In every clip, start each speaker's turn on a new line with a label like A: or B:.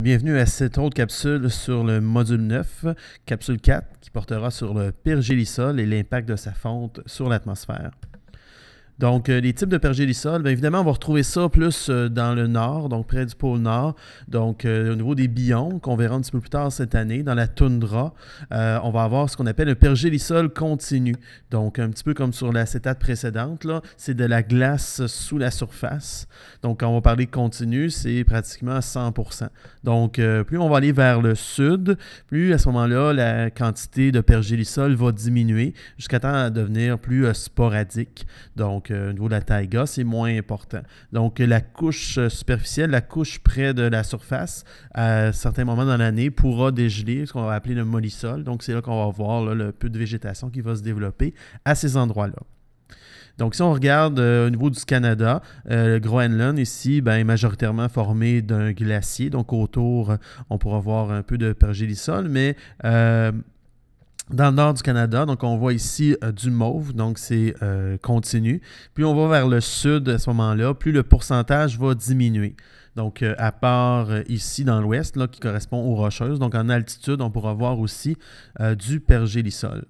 A: Bienvenue à cette autre capsule sur le module 9, capsule 4, qui portera sur le pergélisol et l'impact de sa fonte sur l'atmosphère. Donc, les types de pergélisol, bien évidemment, on va retrouver ça plus dans le nord, donc près du pôle nord. Donc, au niveau des biomes, qu'on verra un petit peu plus tard cette année, dans la toundra, on va avoir ce qu'on appelle un pergélisol continu. Donc, un petit peu comme sur l'acétate précédente, là, c'est de la glace sous la surface. Donc, quand on va parler de continu, c'est pratiquement à 100%. Donc, plus on va aller vers le sud, plus à ce moment-là, la quantité de pergélisol va diminuer jusqu'à temps à devenir plus sporadique. Donc, au niveau de la taïga, c'est moins important. Donc, la couche superficielle, la couche près de la surface, à certains moments dans l'année, pourra dégeler, ce qu'on va appeler le mollisol. Donc, c'est là qu'on va voir là, le peu de végétation qui va se développer à ces endroits-là. Donc, si on regarde au niveau du Canada, le Groenland ici est majoritairement formé d'un glacier. Donc, autour, on pourra voir un peu de pergélisol, mais dans le nord du Canada, donc on voit ici du mauve, donc c'est continu. Plus on va vers le sud à ce moment-là, plus le pourcentage va diminuer. Donc, à part ici dans l'ouest, qui correspond aux Rocheuses, donc en altitude, on pourra voir aussi du pergélisol.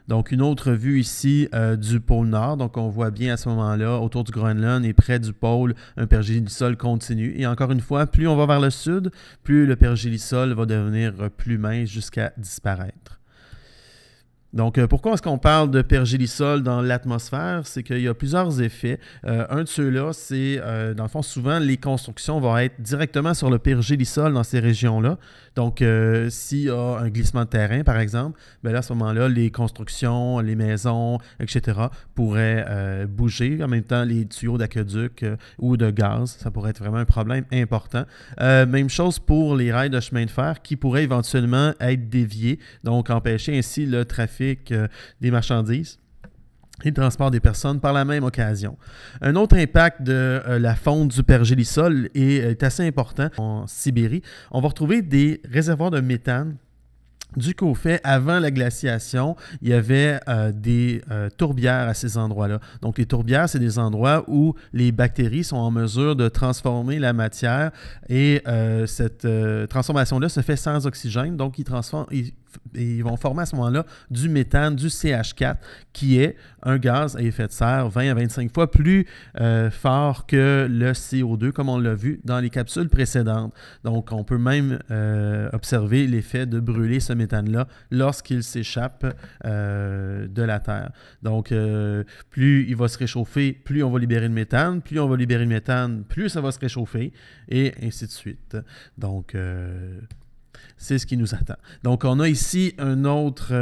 A: Donc, une autre vue ici du pôle Nord. Donc, on voit bien à ce moment-là, autour du Groenland et près du pôle, un pergélisol continu. Et encore une fois, plus on va vers le sud, plus le pergélisol va devenir plus mince jusqu'à disparaître. Donc, pourquoi est-ce qu'on parle de pergélisol dans l'atmosphère? C'est qu'il y a plusieurs effets. Un de ceux-là, c'est, dans le fond, souvent, les constructions vont être directement sur le pergélisol dans ces régions-là. Donc, s'il y a un glissement de terrain, par exemple, bien là, à ce moment-là, les constructions, les maisons, etc., pourraient bouger. En même temps, les tuyaux d'aqueduc ou de gaz, ça pourrait être vraiment un problème important. Même chose pour les rails de chemin de fer qui pourraient éventuellement être déviés, donc empêcher ainsi le trafic des marchandises et le transport des personnes par la même occasion. Un autre impact de la fonte du pergélisol est assez important. En Sibérie, on va retrouver des réservoirs de méthane. Du qu'au fait, avant la glaciation, il y avait des tourbières à ces endroits-là. Donc, les tourbières, c'est des endroits où les bactéries sont en mesure de transformer la matière et cette transformation-là se fait sans oxygène. Donc, ils vont former à ce moment-là du méthane, du CH4, qui est un gaz à effet de serre 20 à 25 fois plus fort que le CO2, comme on l'a vu dans les capsules précédentes. Donc, on peut même observer l'effet de brûler ce méthane-là lorsqu'il s'échappe de la Terre. Donc, plus il va se réchauffer, plus on va libérer de méthane. Plus on va libérer de méthane, plus ça va se réchauffer, et ainsi de suite. Donc, c'est ce qui nous attend. Donc, on a ici un autre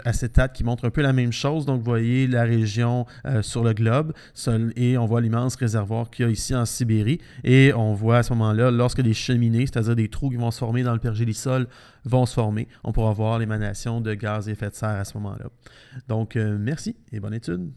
A: acétate qui montre un peu la même chose. Donc, vous voyez la région sur le globe et on voit l'immense réservoir qu'il y a ici en Sibérie. Et on voit à ce moment-là, lorsque des cheminées, c'est-à-dire des trous qui vont se former dans le pergélisol, vont se former, on pourra voir l'émanation de gaz à effet de serre à ce moment-là. Donc, merci et bonne étude.